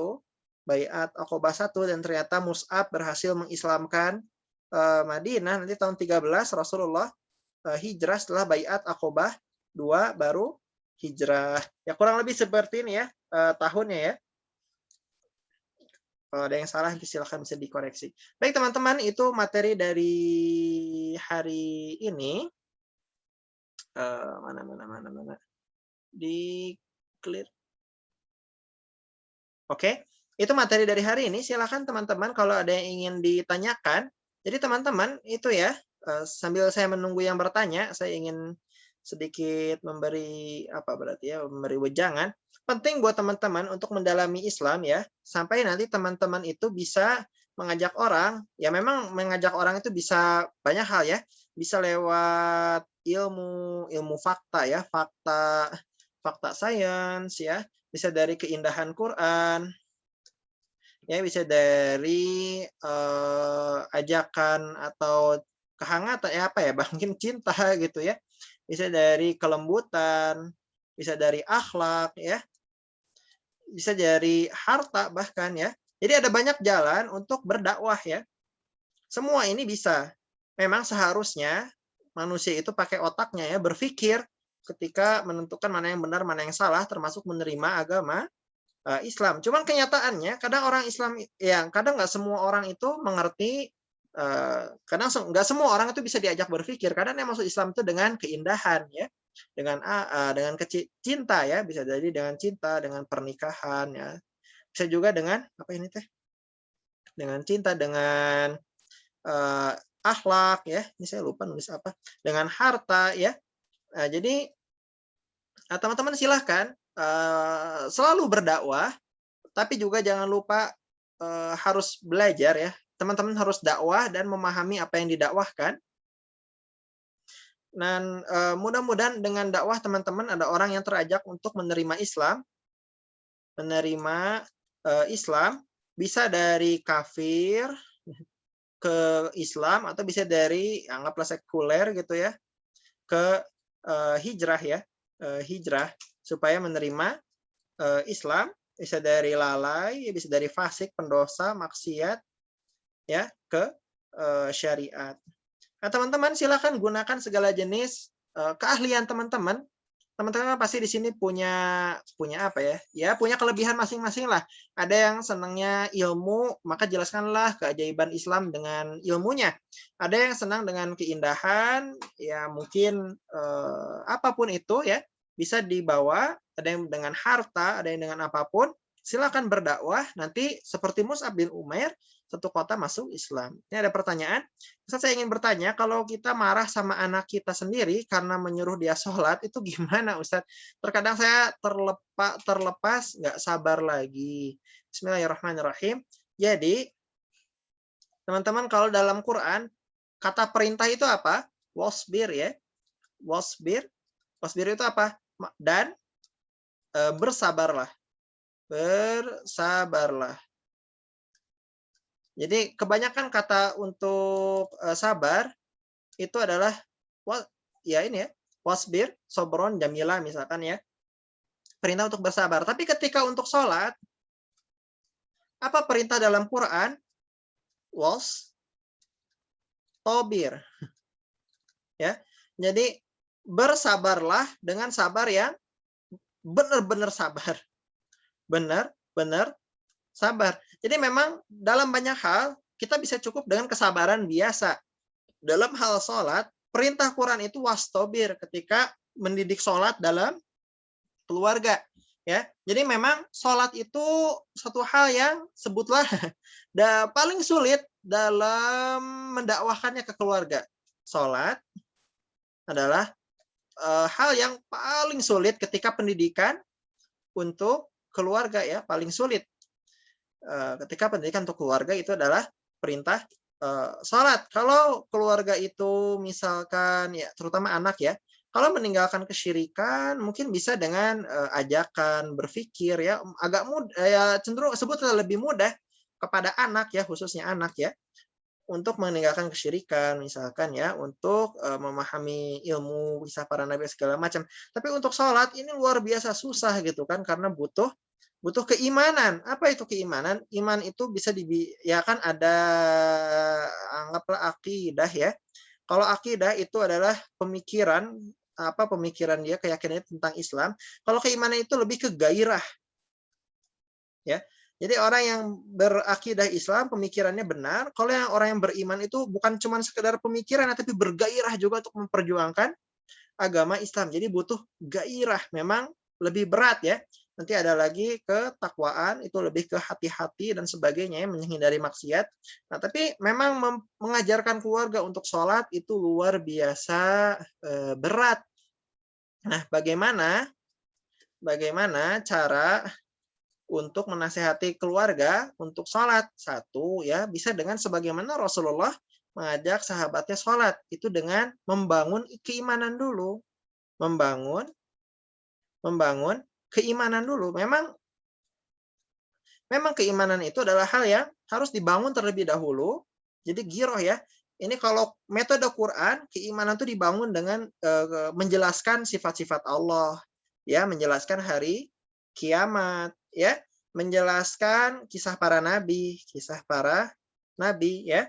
dan ternyata Mus'ab berhasil mengislamkan Madinah. Nanti tahun 13 Rasulullah hijrah setelah Baiat Aqobah 2 baru hijrah. Ya kurang lebih seperti ini ya tahunnya ya. Kalau ada yang salah silakan bisa dikoreksi. Baik teman-teman, itu materi dari hari ini. Mana. Di clear. Oke, itu materi dari hari ini. Silakan teman-teman kalau ada yang ingin ditanyakan. Jadi teman-teman itu ya, sambil saya menunggu yang bertanya, saya ingin sedikit memberi memberi wejangan. Penting buat teman-teman untuk mendalami Islam ya, sampai nanti teman-teman itu bisa mengajak orang. Ya memang mengajak orang itu bisa banyak hal ya, bisa lewat ilmu fakta ya, fakta sains ya, bisa dari keindahan Quran, ya bisa dari ajakan atau kehangatan ya mungkin cinta gitu ya, bisa dari kelembutan, bisa dari akhlak ya, bisa dari harta bahkan ya. Jadi ada banyak jalan untuk berdakwah ya. Semua ini bisa. Memang seharusnya manusia itu pakai otaknya ya, berpikir ketika menentukan mana yang benar, mana yang salah, termasuk menerima agama Islam. Cuman kenyataannya kadang orang Islam kadang nggak semua orang itu mengerti, kadang nggak semua orang itu bisa diajak berpikir. Kadang yang masuk Islam itu dengan keindahan ya, dengan cinta ya, bisa jadi dengan cinta, dengan pernikahan ya, bisa juga dengan dengan cinta, dengan akhlak ya. Ini saya lupa nulis apa, dengan harta ya. Jadi teman-teman silahkan selalu berdakwah, tapi juga jangan lupa harus belajar ya. Teman-teman harus dakwah dan memahami apa yang didakwahkan. Dan mudah-mudahan dengan dakwah teman-teman ada orang yang terajak untuk menerima Islam, bisa dari kafir ke Islam atau bisa dari anggaplah sekuler gitu ya, ke hijrah ya, hijrah supaya menerima Islam, bisa dari lalai, bisa dari fasik, pendosa, maksiat ya, ke syariat. Nah, teman-teman silakan gunakan segala jenis keahlian teman-teman. Teman-teman pasti di sini punya apa ya? Ya, punya kelebihan masing-masing lah. Ada yang senangnya ilmu, maka jelaskanlah keajaiban Islam dengan ilmunya. Ada yang senang dengan keindahan, ya mungkin apapun itu ya, bisa dibawa. Ada yang dengan harta, ada yang dengan apapun. Silakan berdakwah, nanti seperti Mus'ab bin Umair, satu kota masuk Islam. Ini ada pertanyaan. Ustaz, saya ingin bertanya, kalau kita marah sama anak kita sendiri karena menyuruh dia sholat, itu gimana Ustaz? Terkadang saya terlepas, nggak sabar lagi. Bismillahirrahmanirrahim. Jadi, teman-teman kalau dalam Quran, kata perintah itu apa? Wasbir ya. Wasbir. Wasbir itu apa? Dan bersabarlah. Bersabarlah. Jadi kebanyakan kata untuk sabar itu adalah ya ini ya, wasbir, sobron, jamila misalkan ya. Perintah untuk bersabar. Tapi ketika untuk sholat, apa perintah dalam Quran? Was, tobir. Ya, jadi bersabarlah dengan sabar yang benar-benar sabar. Benar-benar sabar. Jadi memang dalam banyak hal kita bisa cukup dengan kesabaran biasa. Dalam hal sholat, perintah Quran itu wastobir ketika mendidik sholat dalam keluarga. Ya, jadi memang sholat itu satu hal yang sebutlah paling sulit dalam mendakwahkannya ke keluarga. Sholat adalah hal yang paling sulit ketika pendidikan untuk keluarga ya, paling sulit. Ketika pendidikan untuk keluarga itu adalah perintah sholat. Kalau keluarga itu misalkan ya terutama anak ya, kalau meninggalkan kesyirikan mungkin bisa dengan ajakan berpikir ya, agak mudah ya, cenderung sebutlah lebih mudah kepada anak ya, khususnya anak ya, untuk meninggalkan kesyirikan misalkan ya, untuk memahami ilmu kisah para nabi segala macam. Tapi untuk sholat ini luar biasa susah gitu kan, karena butuh keimanan. Apa itu keimanan? Iman itu bisa ya kan ada, anggaplah akidah ya. Kalau akidah itu adalah pemikiran, pemikiran dia, keyakinannya tentang Islam. Kalau keimanan itu lebih ke gairah. Ya. Jadi orang yang berakidah Islam pemikirannya benar. Kalau yang orang yang beriman itu bukan cuma sekedar pemikiran, tapi bergairah juga untuk memperjuangkan agama Islam. Jadi butuh gairah, memang lebih berat ya. Nanti ada lagi ketakwaan, itu lebih ke hati-hati dan sebagainya, menghindari maksiat. Nah, tapi memang mengajarkan keluarga untuk sholat itu luar biasa berat. Nah, bagaimana cara untuk menasehati keluarga untuk sholat? Satu ya, bisa dengan sebagaimana Rasulullah mengajak sahabatnya sholat, itu dengan membangun keimanan dulu. Membangun keimanan dulu. Memang keimanan itu adalah hal yang harus dibangun terlebih dahulu. Jadi giroh ya. Ini kalau metode Quran, keimanan itu dibangun dengan menjelaskan sifat-sifat Allah, ya, menjelaskan hari kiamat, ya, menjelaskan kisah para nabi ya.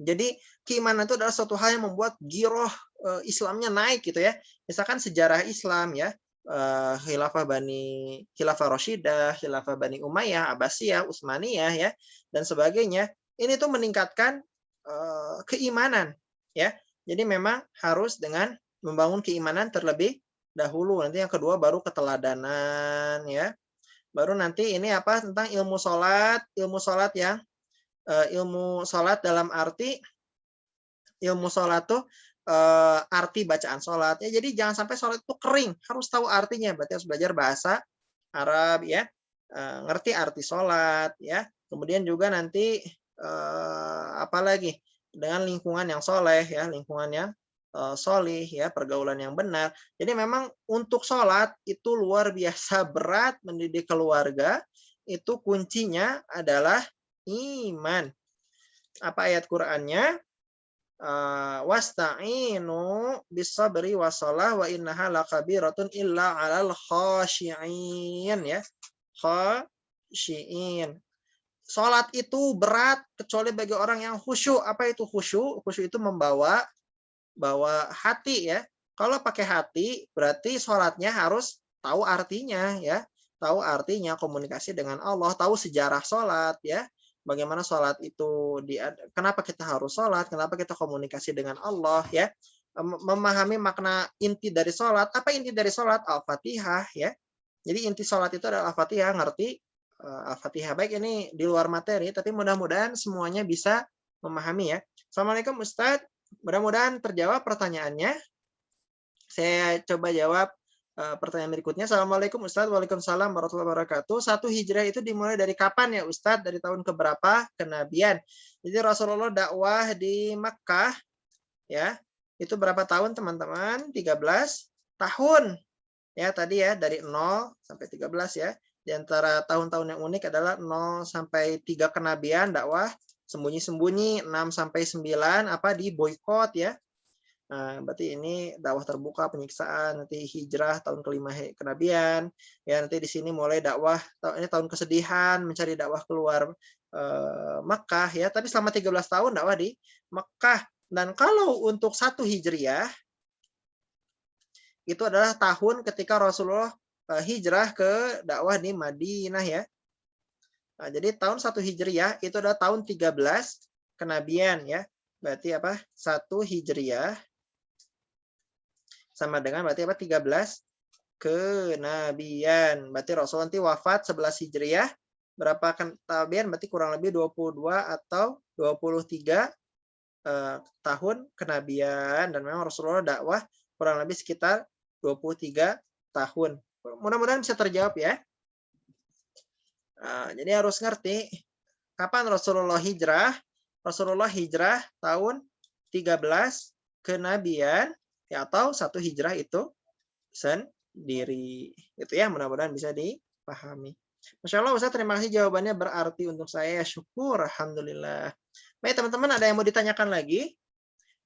Jadi keimanan itu adalah suatu hal yang membuat giroh Islamnya naik gitu ya. Misalkan sejarah Islam ya, Khilafah Rashidah, Khilafah Bani Umayyah, Abbasiyah, Utsmaniyah ya, dan sebagainya. Ini tuh meningkatkan keimanan ya. Jadi memang harus dengan membangun keimanan terlebih dahulu. Nanti yang kedua baru keteladanan ya. Baru nanti ini apa tentang ilmu sholat yang ilmu sholat dalam arti ilmu sholat tuh arti bacaan sholat ya. Jadi jangan sampai sholat itu kering, harus tahu artinya. Berarti harus belajar bahasa Arab ya, ngerti arti sholat ya. Kemudian juga nanti apalagi dengan lingkungan yang soleh ya, lingkungan yang solih ya, pergaulan yang benar. Jadi memang untuk sholat itu luar biasa berat. Mendidik keluarga itu kuncinya adalah iman. Apa ayat Qur'annya? Wasta'inu bis-sabri was-shalah wa innaha lakabiratun illa 'alal khashi'in ya. Khashi'in. Salat itu berat kecuali bagi orang yang khusyuk. Apa itu khusyuk? Khusyuk itu bawa hati ya. Kalau pakai hati berarti salatnya harus tahu artinya ya. Tahu artinya, komunikasi dengan Allah, tahu sejarah salat ya. Bagaimana sholat itu, kenapa kita harus sholat, kenapa kita komunikasi dengan Allah ya, memahami makna inti dari sholat. Apa inti dari sholat? Al-Fatihah ya. Jadi inti sholat itu adalah Al-Fatihah, ngerti Al-Fatihah. Baik, ini di luar materi, tapi mudah-mudahan semuanya bisa memahami ya. Assalamualaikum Ustadz, mudah-mudahan terjawab pertanyaannya. Saya coba jawab pertanyaan berikutnya. Assalamualaikum Ustadz. Waalaikumsalam warahmatullahi wabarakatuh. 1 Hijrah itu dimulai dari kapan ya Ustadz? Dari tahun keberapa kenabian? Jadi Rasulullah dakwah di Mekkah ya. Itu berapa tahun teman-teman? 13 tahun. Ya tadi ya, dari 0 sampai 13 ya. Di antara tahun-tahun yang unik adalah 0 sampai 3 kenabian dakwah sembunyi-sembunyi, 6 sampai 9 apa di boykot ya. Nah, berarti ini dakwah terbuka, penyiksaan, nanti hijrah tahun kelima kenabian. Ya, nanti di sini mulai dakwah ini tahun kesedihan, mencari dakwah keluar Makkah ya, tapi selama 13 tahun dakwah di Makkah. Dan kalau untuk 1 Hijriah itu adalah tahun ketika Rasulullah hijrah ke dakwah di Madinah ya. Nah, jadi tahun 1 Hijriah itu adalah tahun 13 kenabian ya. Berarti apa? 1 Hijriah sama dengan berarti apa? 13 kenabian. Berarti Rasul nanti wafat 11 Hijriah. Berapa kenabian? Berarti kurang lebih 22 atau 23 tahun kenabian. Dan memang Rasulullah dakwah kurang lebih sekitar 23 tahun. Mudah-mudahan bisa terjawab ya. Jadi harus ngerti kapan Rasulullah hijrah. Rasulullah hijrah tahun 13 kenabian ya, atau 1 hijrah itu sendiri. Itu ya, mudah-mudahan bisa dipahami. Masya Allah Ustaz, terima kasih jawabannya berarti untuk saya. Syukur, alhamdulillah. Baik teman-teman, ada yang mau ditanyakan lagi?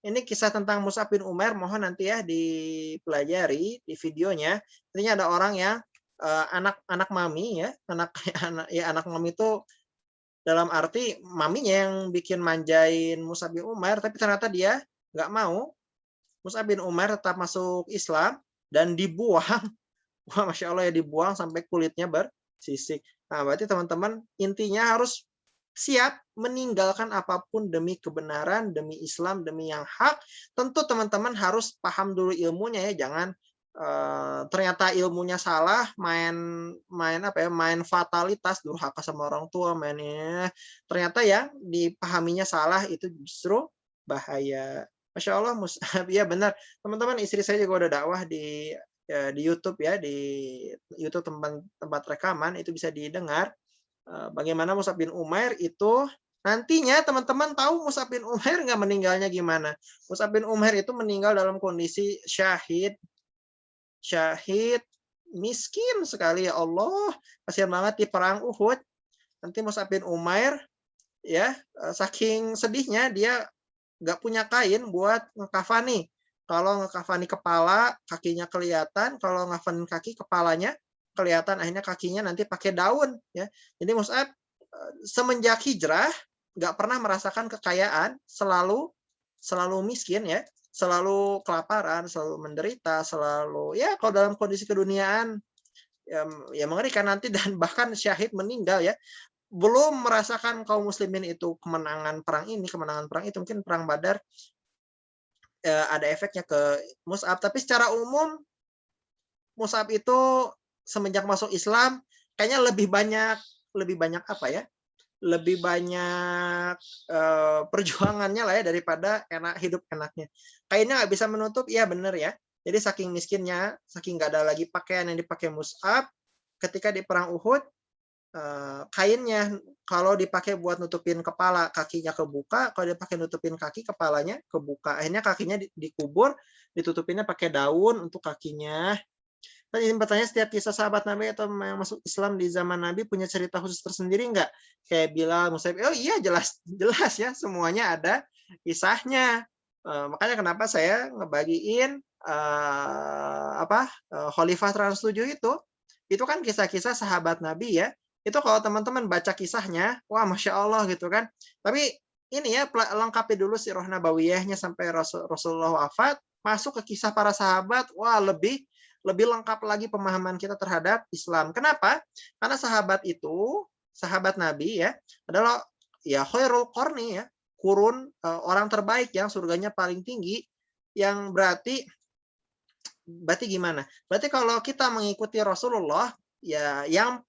Ini kisah tentang Mus'ab bin Umair, mohon nanti ya dipelajari di videonya. Intinya ada orang yang anak mami ya, anak mami itu dalam arti maminya yang bikin manjain Mus'ab bin Umair, tapi ternyata dia nggak mau. Mus'ab bin Umair tetap masuk Islam dan dibuang. Wah, Masya Allah ya, dibuang sampai kulitnya bersisik. Nah, berarti teman-teman intinya harus siap meninggalkan apapun demi kebenaran, demi Islam, demi yang hak. Tentu teman-teman harus paham dulu ilmunya ya, jangan ternyata ilmunya salah, main fatalitas, durhaka sama orang tua, mainnya ternyata yang dipahaminya salah, itu justru bahaya. Masya Allah, ya benar teman-teman, istri saya juga udah dakwah di YouTube ya, di YouTube tempat rekaman, itu bisa didengar bagaimana Mus'ab bin Umair itu nantinya. Teman-teman tahu Mus'ab bin Umair nggak meninggalnya gimana? Mus'ab bin Umair itu meninggal dalam kondisi syahid miskin sekali, ya Allah, kasihan banget di perang Uhud. Nanti Mus'ab bin Umair ya, saking sedihnya dia nggak punya kain buat ngekafani. Kalau ngekafani kepala, kakinya kelihatan. Kalau ngekafani kaki, kepalanya kelihatan. Akhirnya kakinya nanti pakai daun ya. Jadi Mus'ab semenjak hijrah nggak pernah merasakan kekayaan, selalu miskin ya, selalu kelaparan, selalu menderita, selalu ya kalau dalam kondisi keduniaan ya mengerikan nanti, dan bahkan syahid meninggal ya. Belum merasakan kaum muslimin itu kemenangan perang ini, kemenangan perang itu, mungkin perang Badar ada efeknya ke Mus'ab, tapi secara umum Mus'ab itu semenjak masuk Islam kayaknya lebih banyak apa ya? Lebih banyak perjuangannya lah ya, daripada hidup enaknya. Kainnya nggak bisa menutup, iya bener ya. Jadi saking miskinnya, saking nggak ada lagi pakaian yang dipakai Mus'ab, ketika di perang Uhud, kainnya kalau dipakai buat nutupin kepala, kakinya kebuka. Kalau dipakai nutupin kaki, kepalanya kebuka. Akhirnya kakinya dikubur, ditutupinnya pakai daun untuk kakinya. Tadi izin bertanya, setiap kisah sahabat Nabi atau yang masuk Islam di zaman Nabi punya cerita khusus tersendiri nggak? Kayak Bilal, Mus'ab. Oh iya, jelas ya, semuanya ada kisahnya. Makanya kenapa saya ngebagiin Khalifah Trans 7 itu kan kisah-kisah sahabat Nabi ya. Itu kalau teman-teman baca kisahnya, wah Masya Allah gitu kan. Tapi ini ya, lengkapi dulu sirah nabawiyahnya sampai Rasulullah wafat, masuk ke kisah para sahabat, wah lebih lengkap lagi pemahaman kita terhadap Islam. Kenapa? Karena sahabat Nabi ya, adalah ya khairul qarni ya, kurun orang terbaik yang surganya paling tinggi, yang berarti gimana? Berarti kalau kita mengikuti Rasulullah, ya yang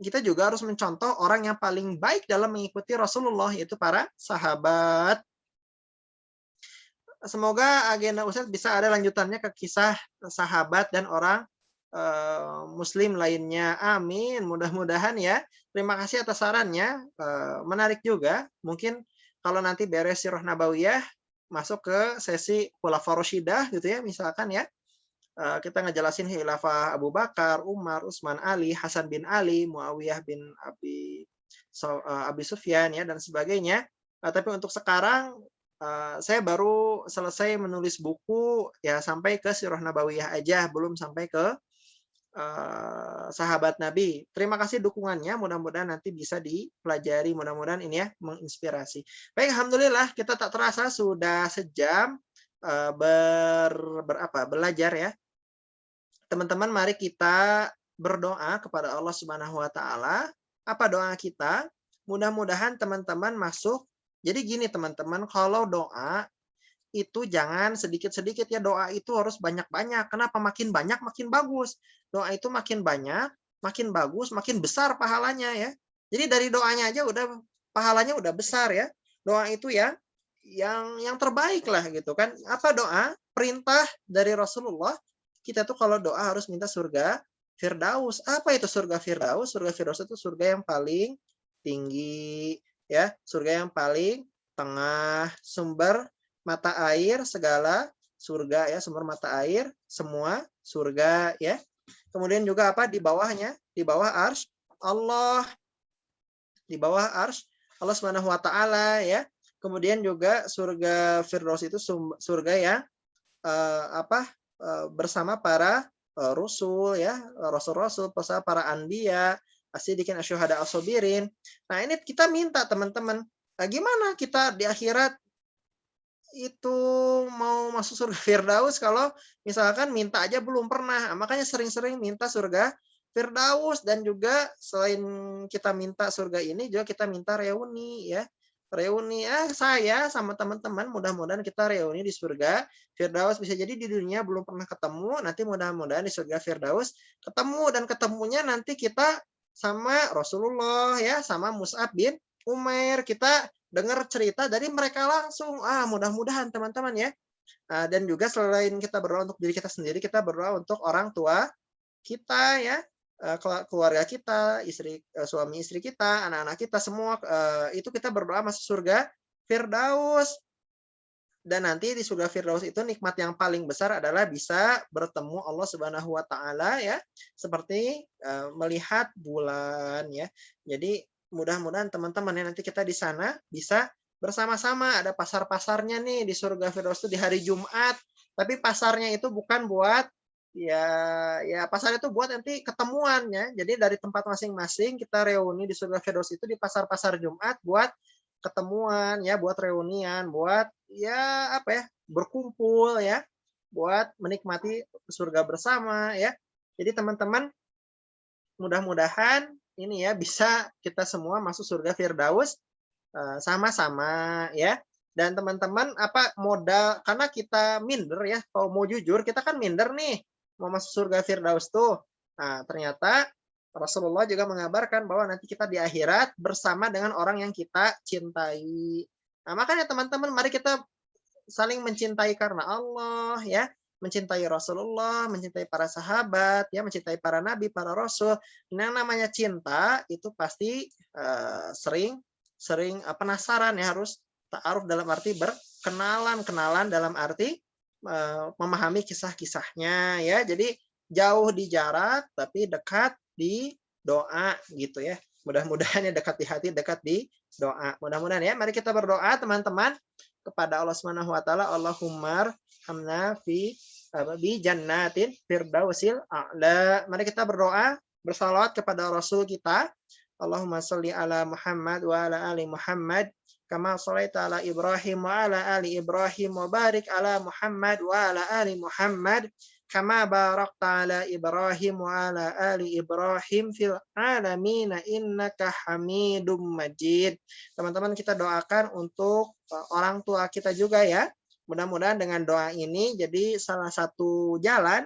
kita juga harus mencontoh orang yang paling baik dalam mengikuti Rasulullah, yaitu para sahabat. Semoga agenda Ustadz bisa ada lanjutannya ke kisah sahabat dan orang muslim lainnya. Amin. Mudah-mudahan ya. Terima kasih atas sarannya. Menarik juga. Mungkin kalau nanti beres sirah nabawiyah, masuk ke sesi khulafaur rasyidah gitu ya, misalkan ya. kita ngejelasin khilafah Abu Bakar, Umar, Utsman, Ali, Hasan bin Ali, Muawiyah bin Abi Sufyan ya dan sebagainya. Tapi untuk sekarang saya baru selesai menulis buku ya sampai ke Sirah Nabawiyah aja, belum sampai ke sahabat Nabi. Terima kasih dukungannya, mudah-mudahan nanti bisa dipelajari, mudah-mudahan ini ya menginspirasi. Baik, alhamdulillah kita tak terasa sudah sejam belajar ya. Teman-teman, mari kita berdoa kepada Allah Subhanahu wa taala. Apa doa kita? Mudah-mudahan teman-teman masuk. Jadi gini teman-teman, kalau doa itu jangan sedikit-sedikit ya, doa itu harus banyak-banyak. Kenapa? Makin banyak makin bagus. Doa itu makin banyak, makin bagus, makin besar pahalanya ya. Jadi dari doanya aja udah pahalanya udah besar ya. Doa itu ya yang terbaik lah gitu kan. Apa doa? Perintah dari Rasulullah. Kita tuh kalau doa harus minta surga Firdaus. Apa itu surga Firdaus? Surga Firdaus itu surga yang paling tinggi ya, surga yang paling tengah, sumber mata air segala surga ya, sumber mata air semua surga ya. Kemudian juga apa di bawahnya? Di bawah arsy Allah. Di bawah arsy Allah Subhanahu wa taala ya. Kemudian juga surga Firdaus itu surga yang bersama para rasul ya, rasul-rasul, bersama para anbiya, as-siddiqin, asyuhada, as-sabirin. Nah, ini kita minta teman-teman, gimana kita di akhirat itu mau masuk surga Firdaus kalau misalkan minta aja belum pernah. Makanya sering-sering minta surga Firdaus, dan juga selain kita minta surga ini juga kita minta reuni ya. Reuni saya sama teman-teman mudah-mudahan kita reuni di surga Firdaus. Bisa jadi di dunia belum pernah ketemu, nanti mudah-mudahan di surga Firdaus ketemu, dan ketemunya nanti kita sama Rasulullah ya, sama Mus'ab bin Umair, kita dengar cerita dari mereka langsung. Mudah-mudahan teman-teman ya. Dan juga selain kita berdoa untuk diri kita sendiri, kita berdoa untuk orang tua kita ya, keluarga kita, suami istri kita, anak-anak kita semua, itu kita berdoa masuk surga Firdaus. Dan nanti di surga Firdaus itu nikmat yang paling besar adalah bisa bertemu Allah Subhanahu wa taala ya, seperti melihat bulan ya. Jadi mudah-mudahan teman-teman ya nanti kita di sana bisa bersama-sama. Ada pasar-pasarnya nih di surga Firdaus itu di hari Jumat, tapi pasarnya itu bukan buat ya pasar itu buat nanti ketemuan ya. Jadi dari tempat masing-masing kita reuni di surga Firdaus itu di pasar-pasar Jumat buat ketemuan ya, buat reunian, buat ya berkumpul ya, buat menikmati surga bersama ya. Jadi teman-teman mudah-mudahan ini ya bisa kita semua masuk surga Firdaus sama-sama ya. Dan teman-teman modal, karena kita minder ya, kalau mau jujur kita kan minder nih mau masuk surga Firdaus tuh. Nah, ternyata Rasulullah juga mengabarkan bahwa nanti kita di akhirat bersama dengan orang yang kita cintai. Nah, makanya teman-teman mari kita saling mencintai karena Allah ya, mencintai Rasulullah, mencintai para sahabat, ya, mencintai para nabi, para rasul. Yang namanya cinta itu pasti sering penasaran ya, harus ta'aruf dalam arti kenalan dalam arti memahami kisah-kisahnya ya. Jadi jauh di jarak tapi dekat di doa gitu ya. Mudah-mudahan ya dekat di hati, dekat di doa. Mudah-mudahan ya. Mari kita berdoa teman-teman kepada Allah Subhanahu wa taala. Allahumma hamna fi jannatin firdausil a'la. Mari kita berdoa, bersalawat kepada Rasul kita. Allahumma sholli ala Muhammad wa ala ali Muhammad kama sholaita ala Ibrahim wa ala ali Ibrahim wa barik ala Muhammad wa ala ali Muhammad kama barakta ala Ibrahim wa ala ali Ibrahim fil alamin innaka Hamidum Majid. Teman-teman kita doakan untuk orang tua kita juga ya. Mudah-mudahan dengan doa ini jadi salah satu jalan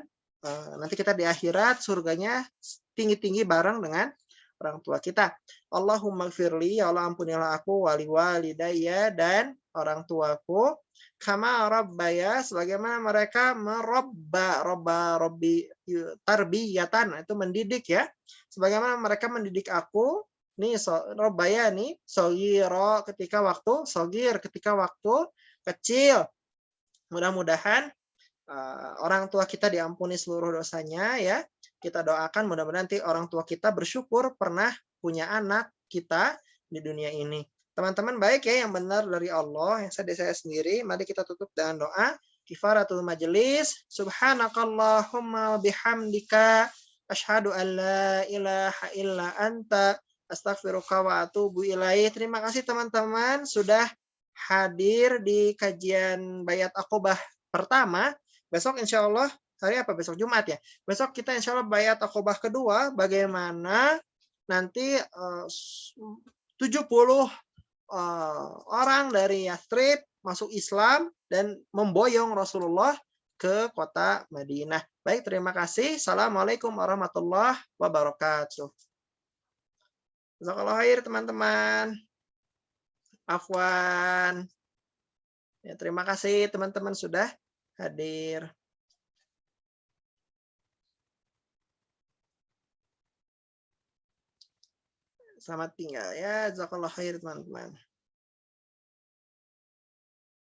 nanti kita di akhirat surganya tinggi-tinggi bareng dengan orang tua kita. Allahumma gfirli, ya Allah ampunilah aku, wali walidayya, dan orang tuaku, kama rabbaya, sebagaimana mereka robbi tarbiyatan, itu mendidik ya, sebagaimana mereka mendidik aku, nih robbaya nih, sogiro ketika waktu, sogir ketika waktu kecil. Mudah-mudahan orang tua kita diampuni seluruh dosanya ya. Kita doakan mudah-mudahan nanti orang tua kita bersyukur pernah punya anak kita di dunia ini. Teman-teman baik ya yang benar dari Allah, yang saya sendiri. Mari kita tutup dengan doa. Kifaratul majelis. Subhanakallahumma bihamdika. Asyhadu an la ilaha illa anta. Astaghfiruka wa atubu ilaih. Terima kasih teman-teman sudah hadir di kajian Bayat Aqobah pertama. Besok insya Allah, hari apa besok? Jumat ya. Besok kita insya Allah Bayat Aqobah kedua, bagaimana nanti 70 orang dari Yathrib masuk Islam dan memboyong Rasulullah ke kota Madinah. Baik, terima kasih. Assalamualaikum warahmatullahi wabarakatuh. Jazakallahu khair teman-teman. Afwan. Ya, terima kasih teman-teman sudah hadir. Selamat tinggal ya. Jazakallahu khair teman-teman.